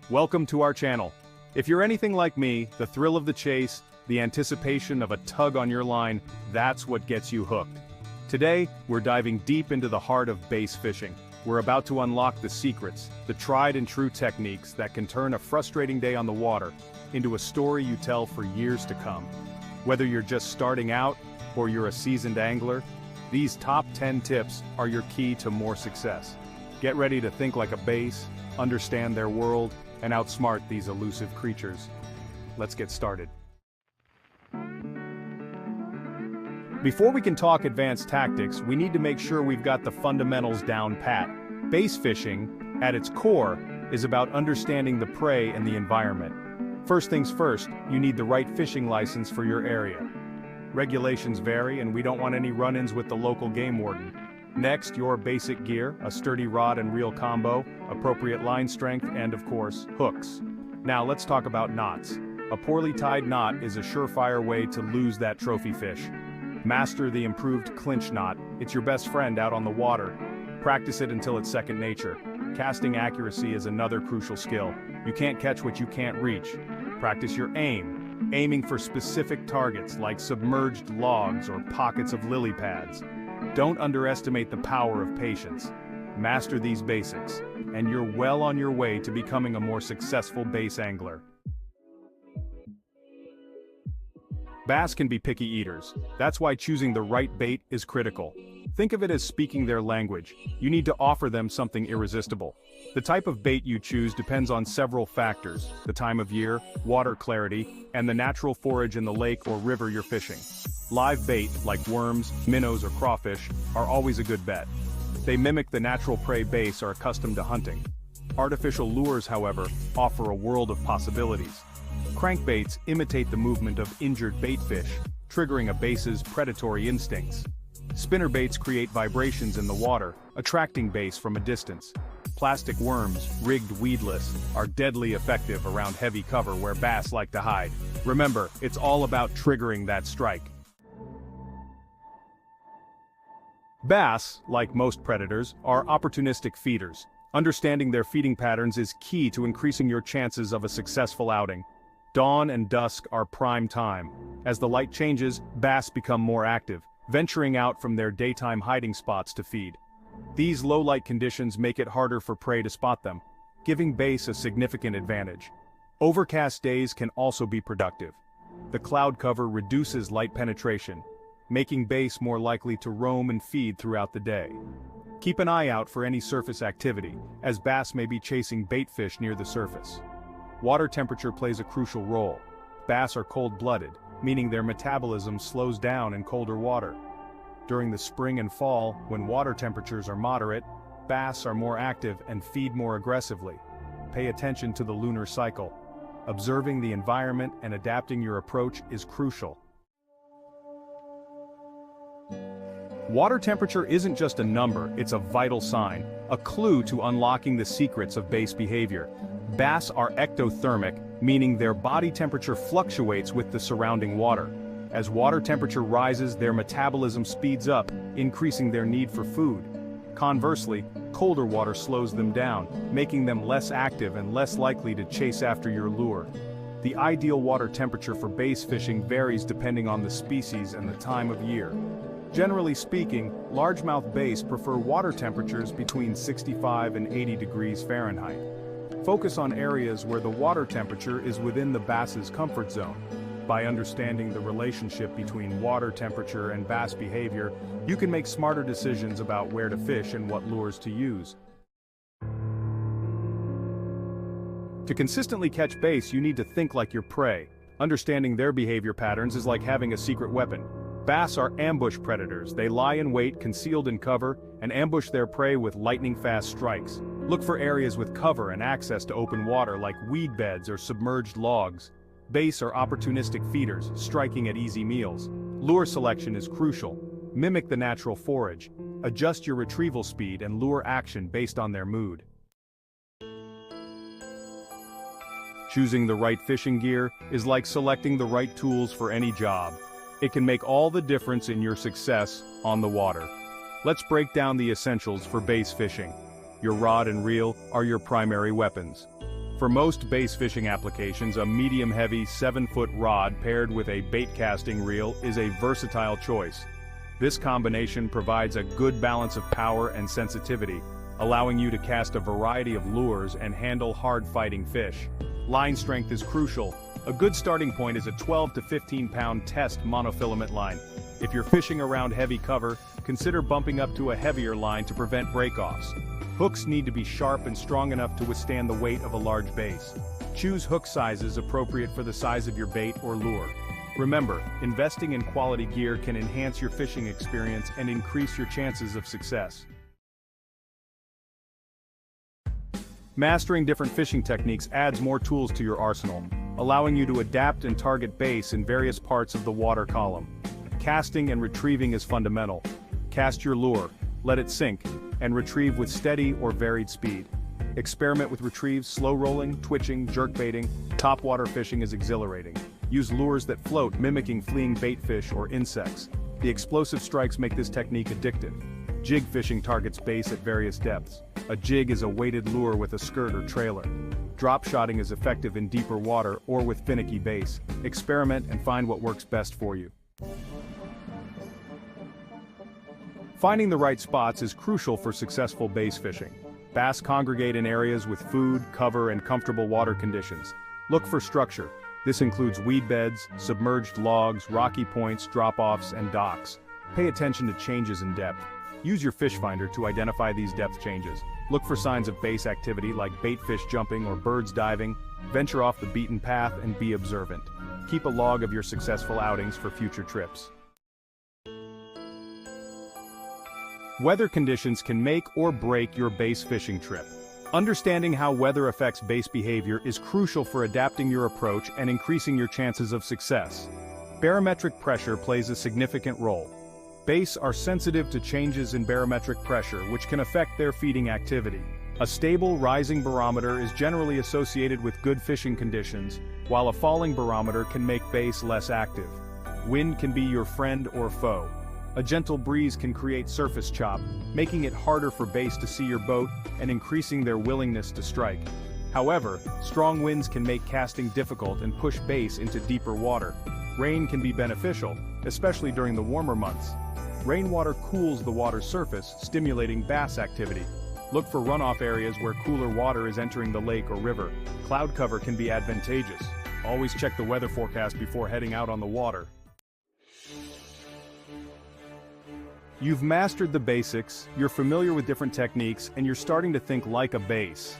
Welcome to our channel. If you're anything like me, the thrill of the chase, the anticipation of a tug on your line, that's what gets you hooked. Today, we're diving deep into the heart of bass fishing. We're about to unlock the secrets, the tried and true techniques that can turn a frustrating day on the water into a story you tell for years to come. Whether you're just starting out or you're a seasoned angler, these top 10 tips are your key to more success. Get ready to think like a bass, understand their world, and outsmart these elusive creatures. Let's get started. Before we can talk advanced tactics, we need to make sure we've got the fundamentals down pat. Bass fishing, at its core, is about understanding the prey and the environment. First things first, you need the right fishing license for your area. Regulations vary, and we don't want any run-ins with the local game warden. Next, your basic gear, a sturdy rod and reel combo, appropriate line strength, and of course, hooks. Now let's talk about knots. A poorly tied knot is a surefire way to lose that trophy fish. Master the improved clinch knot. It's your best friend out on the water. Practice it until it's second nature. Casting accuracy is another crucial skill. You can't catch what you can't reach. Practice your aim, aiming for specific targets like submerged logs or pockets of lily pads. Don't underestimate the power of patience. Master these basics, and you're well on your way to becoming a more successful bass angler. Bass can be picky eaters. That's why choosing the right bait is critical. Think of it as speaking their language. You need to offer them something irresistible. The type of bait you choose depends on several factors: the time of year, water clarity, and the natural forage in the lake or river you're fishing. Live bait, like worms, minnows, or crawfish, are always a good bet. They mimic the natural prey bass are accustomed to hunting. Artificial lures, however, offer a world of possibilities. Crankbaits imitate the movement of injured baitfish, triggering a bass's predatory instincts. Spinnerbaits create vibrations in the water, attracting bass from a distance. Plastic worms, rigged weedless, are deadly effective around heavy cover where bass like to hide. Remember, it's all about triggering that strike. Bass, like most predators, are opportunistic feeders. Understanding their feeding patterns is key to increasing your chances of a successful outing. Dawn and dusk are prime time. As the light changes, bass become more active, venturing out from their daytime hiding spots to feed. These low-light conditions make it harder for prey to spot them, giving bass a significant advantage. Overcast days can also be productive. The cloud cover reduces light penetration, making bass more likely to roam and feed throughout the day. Keep an eye out for any surface activity, as bass may be chasing baitfish near the surface. Water temperature plays a crucial role. Bass are cold-blooded, meaning their metabolism slows down in colder water. During the spring and fall, when water temperatures are moderate, bass are more active and feed more aggressively. Pay attention to the lunar cycle. Observing the environment and adapting your approach is crucial. Water temperature isn't just a number, it's a vital sign, a clue to unlocking the secrets of bass behavior. Bass are ectothermic, meaning their body temperature fluctuates with the surrounding water. As water temperature rises, their metabolism speeds up, increasing their need for food. Conversely, colder water slows them down, making them less active and less likely to chase after your lure. The ideal water temperature for bass fishing varies depending on the species and the time of year. Generally speaking, largemouth bass prefer water temperatures between 65 and 80 degrees Fahrenheit. Focus on areas where the water temperature is within the bass's comfort zone. By understanding the relationship between water temperature and bass behavior, you can make smarter decisions about where to fish and what lures to use. To consistently catch bass, you need to think like your prey. Understanding their behavior patterns is like having a secret weapon. Bass are ambush predators. They lie in wait, concealed in cover, and ambush their prey with lightning-fast strikes. Look for areas with cover and access to open water like weed beds or submerged logs. Bass are opportunistic feeders, striking at easy meals. Lure selection is crucial. Mimic the natural forage. Adjust your retrieval speed and lure action based on their mood. Choosing the right fishing gear is like selecting the right tools for any job. It can make all the difference in your success on the water. Let's break down the essentials for bass fishing. Your rod and reel are your primary weapons. For most bass fishing applications, a medium-heavy 7-foot rod paired with a bait casting reel is a versatile choice. This combination provides a good balance of power and sensitivity, allowing you to cast a variety of lures and handle hard-fighting fish. Line strength is crucial. A good starting point is a 12 to 15-pound test monofilament line. If you're fishing around heavy cover, consider bumping up to a heavier line to prevent breakoffs. Hooks need to be sharp and strong enough to withstand the weight of a large bass. Choose hook sizes appropriate for the size of your bait or lure. Remember, investing in quality gear can enhance your fishing experience and increase your chances of success. Mastering different fishing techniques adds more tools to your arsenal, allowing you to adapt and target bass in various parts of the water column. Casting and retrieving is fundamental. Cast your lure, let it sink, and retrieve with steady or varied speed. Experiment with retrieves, slow rolling, twitching, jerkbaiting. Topwater fishing is exhilarating. Use lures that float, mimicking fleeing baitfish or insects. The explosive strikes make this technique addictive. Jig fishing targets bass at various depths. A jig is a weighted lure with a skirt or trailer. Drop shotting is effective in deeper water or with finicky bass. Experiment and find what works best for you. Finding the right spots is crucial for successful bass fishing. Bass congregate in areas with food, cover, and comfortable water conditions. Look for structure. This includes weed beds, submerged logs, rocky points, drop-offs, and docks. Pay attention to changes in depth. Use your fish finder to identify these depth changes. Look for signs of bass activity like baitfish jumping or birds diving. Venture off the beaten path and be observant. Keep a log of your successful outings for future trips. Weather conditions can make or break your bass fishing trip. Understanding how weather affects bass behavior is crucial for adapting your approach and increasing your chances of success. Barometric pressure plays a significant role. Bass are sensitive to changes in barometric pressure, which can affect their feeding activity. A stable, rising barometer is generally associated with good fishing conditions, while a falling barometer can make bass less active. Wind can be your friend or foe. A gentle breeze can create surface chop, making it harder for bass to see your boat and increasing their willingness to strike. However, strong winds can make casting difficult and push bass into deeper water. Rain can be beneficial, especially during the warmer months. Rainwater cools the water's surface, stimulating bass activity. Look for runoff areas where cooler water is entering the lake or river. Cloud cover can be advantageous. Always check the weather forecast before heading out on the water. You've mastered the basics, you're familiar with different techniques, and you're starting to think like a bass.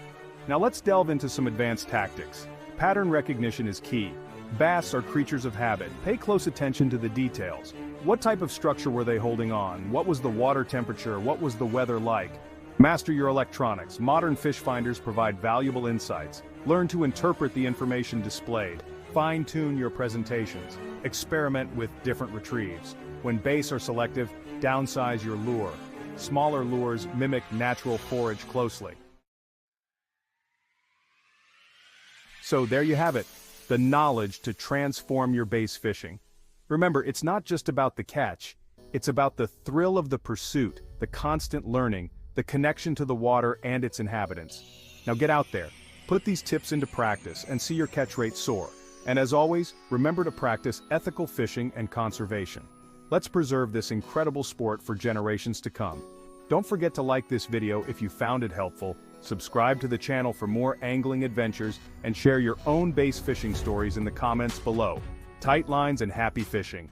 Now let's delve into some advanced tactics. Pattern recognition is key. Bass are creatures of habit. Pay close attention to the details. What type of structure were they holding on? What was the water temperature? What was the weather like? Master your electronics. Modern fish finders provide valuable insights. Learn to interpret the information displayed. Fine-tune your presentations. Experiment with different retrieves. When bass are selective, downsize your lure. Smaller lures mimic natural forage closely. So there you have it, the knowledge to transform your bass fishing. Remember, it's not just about the catch, it's about the thrill of the pursuit, the constant learning, the connection to the water and its inhabitants. Now get out there, put these tips into practice and see your catch rate soar. And as always, remember to practice ethical fishing and conservation. Let's preserve this incredible sport for generations to come. Don't forget to like this video if you found it helpful, subscribe to the channel for more angling adventures, and share your own bass fishing stories in the comments below. Tight lines and happy fishing.